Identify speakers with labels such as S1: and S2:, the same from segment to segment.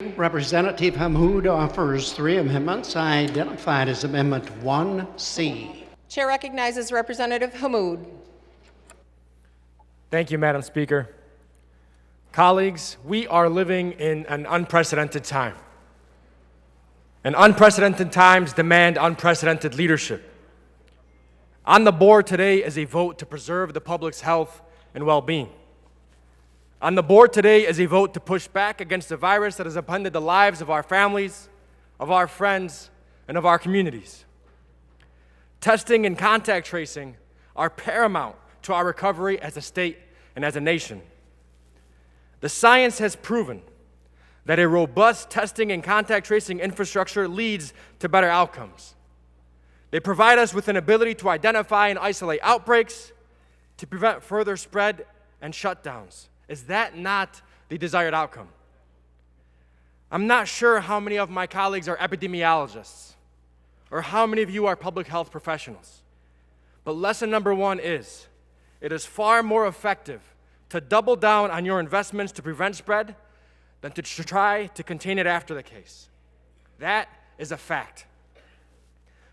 S1: Representative Hammoud offers 3 amendments identified as Amendment 1C.
S2: Chair recognizes Representative Hammoud.
S3: Thank you, Madam Speaker. Colleagues, we are living in an unprecedented time. And unprecedented times demand unprecedented leadership. On the board today is a vote to preserve the public's health and well-being. On the board today is a vote to push back against a virus that has upended the lives of our families, of our friends, and of our communities. Testing and contact tracing are paramount to our recovery as a state and as a nation. The science has proven that a robust testing and contact tracing infrastructure leads to better outcomes. They provide us with an ability to identify and isolate outbreaks, to prevent further spread and shutdowns. Is that not the desired outcome? I'm not sure how many of my colleagues are epidemiologists or how many of you are public health professionals. But lesson number 1 is, it is far more effective to double down on your investments to prevent spread than to try to contain it after the case. That is a fact.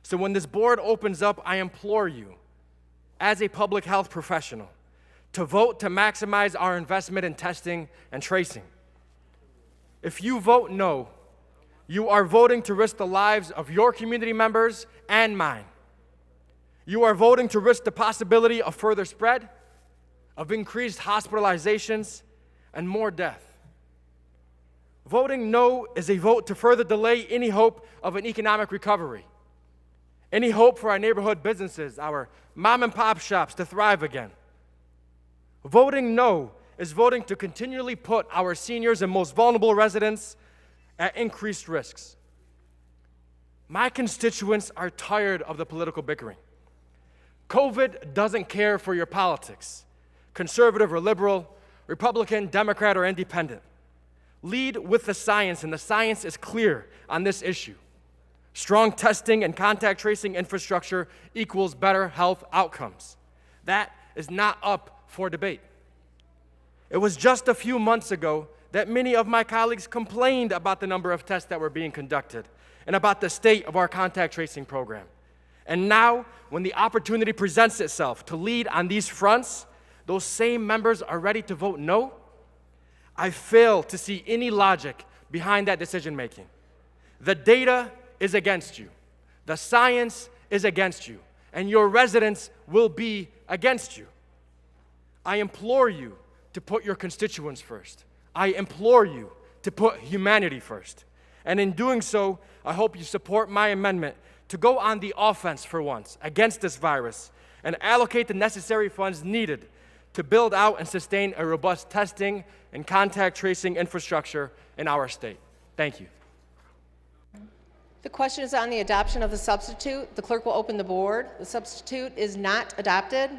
S3: So when this board opens up, I implore you, as a public health professional, to vote to maximize our investment in testing and tracing. If you vote no, you are voting to risk the lives of your community members and mine. You are voting to risk the possibility of further spread, of increased hospitalizations, and more death. Voting no is a vote to further delay any hope of an economic recovery, any hope for our neighborhood businesses, our mom and pop shops to thrive again. Voting no is voting to continually put our seniors and most vulnerable residents at increased risks. My constituents are tired of the political bickering. COVID doesn't care for your politics, conservative or liberal, Republican, Democrat, or independent. Lead with the science, and the science is clear on this issue. Strong testing and contact tracing infrastructure equals better health outcomes. That is not up for debate. It was just a few months ago that many of my colleagues complained about the number of tests that were being conducted and about the state of our contact tracing program. And now, when the opportunity presents itself to lead on these fronts, those same members are ready to vote no? I fail to see any logic behind that decision-making. The data is against you. The science is against you. And your residents will be against you. I implore you to put your constituents first. I implore you to put humanity first. And in doing so, I hope you support my amendment to go on the offense for once against this virus and allocate the necessary funds needed to build out and sustain a robust testing and contact tracing infrastructure in our state. Thank you.
S2: The question is on the adoption of the substitute. The clerk will open the board. The substitute is not adopted.